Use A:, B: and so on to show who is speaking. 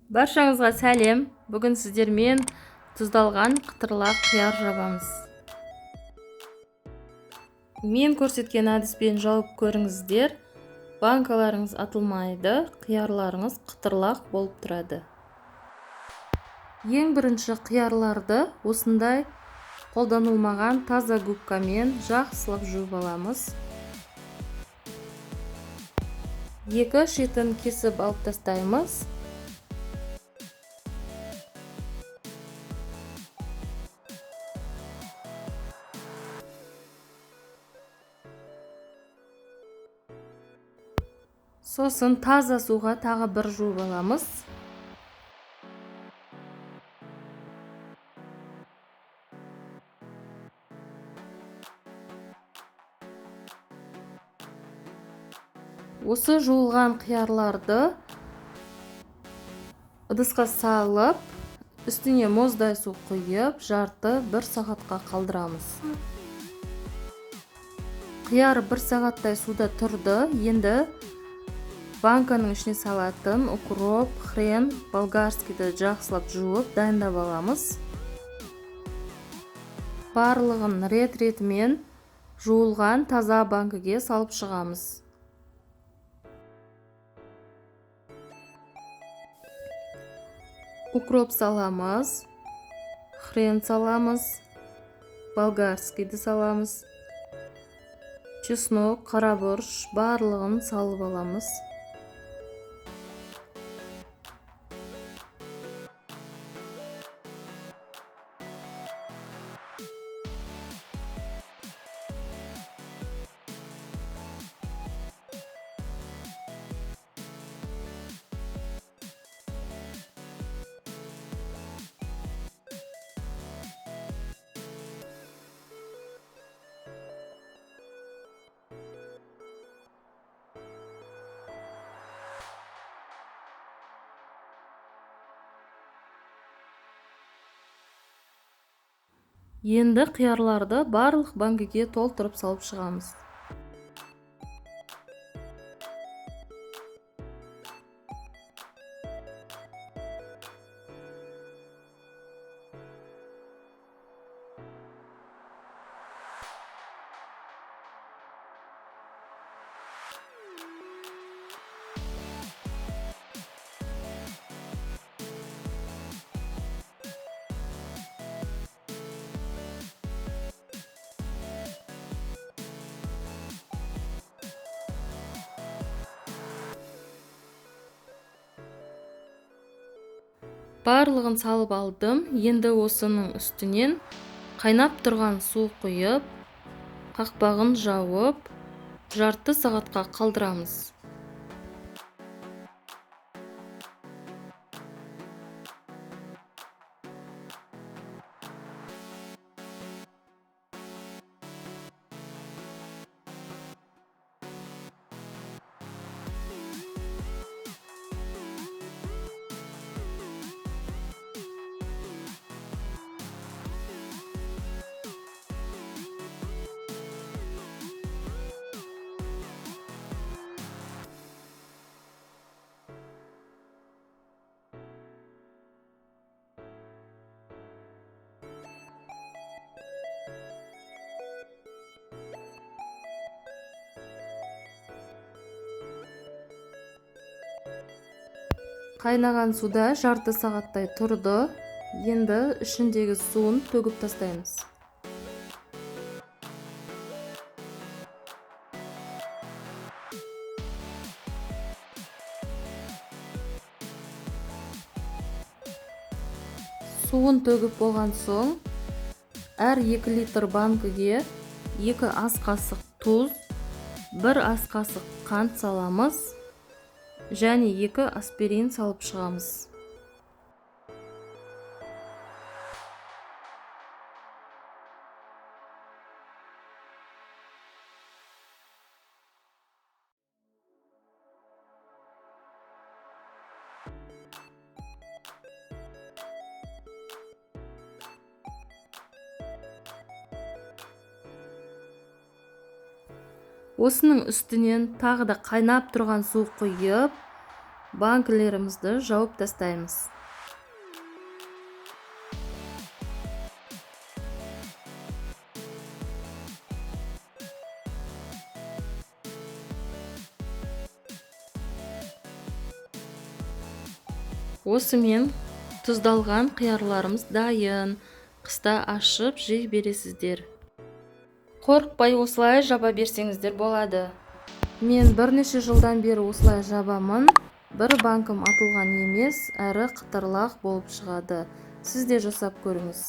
A: Баршаңызға сәлем. Бүгін сіздермен тұздалған қытырлақ қияр жабамыз. Мен көрсеткен әдіспен жауып көріңіздер. Банкаларыңыз атылмайды, қиярларыңыз қытырлақ болып тұрады. Ең бірінші қиярларды осындай қолданылмаған таза губкамен жақсылап жуып аламыз. Екі шетін кесіп алып тастаймыз. Сосын таза суға тағы бір жуып аламыз. Осы жуылған қиярларды ыдысқа салып, үстіне мұздай су құйып, жарты 1 сағатқа қалдырамыз. Қияр 1 сағаттай суда тұрды. Енді банканың ішіне салатын укроп, хрен, болгарскийді жақсылап жуып дайындап аламыз. Барлығын рет-ретімен жуылған таза банкіге салып шығамыз. Укроп саламыз, хрен саламыз, болгарскийді саламыз, чеснок, қарабұрыш барлығын салып аламыз. Енді қиярларды барлық банкіге толтырып салып шығамыз. Барлығын салып алдым. Енді осының үстінен қайнап тұрған су құйып, қақпағын жауып, жарты сағатқа қалдырамыз. Қайнаған суда жарты сағаттай тұрды. Енді ішіндегі суын төгіп тастаймыз. Суын төгіп болған соң, әр 2 литр банкіге 2 ас қасық тұз, 1 ас қасық қант саламыз. Және 2 аспирин салып шығамыз. Осының үстінен тағы да қайнап тұрған су құйып, банкілерімізді жауып тастаймыз. Осымен тұздалған қиярларымыз дайын. Қыста ашып жей бересіздер. Қорықпай осылай жаба берсеңіздер болады. Мен бірнеше жылдан бері осылай жабамын. Бір банкім атылған емес, әрі қытырлақ болып шығады. Сіз де жасап көріңіз.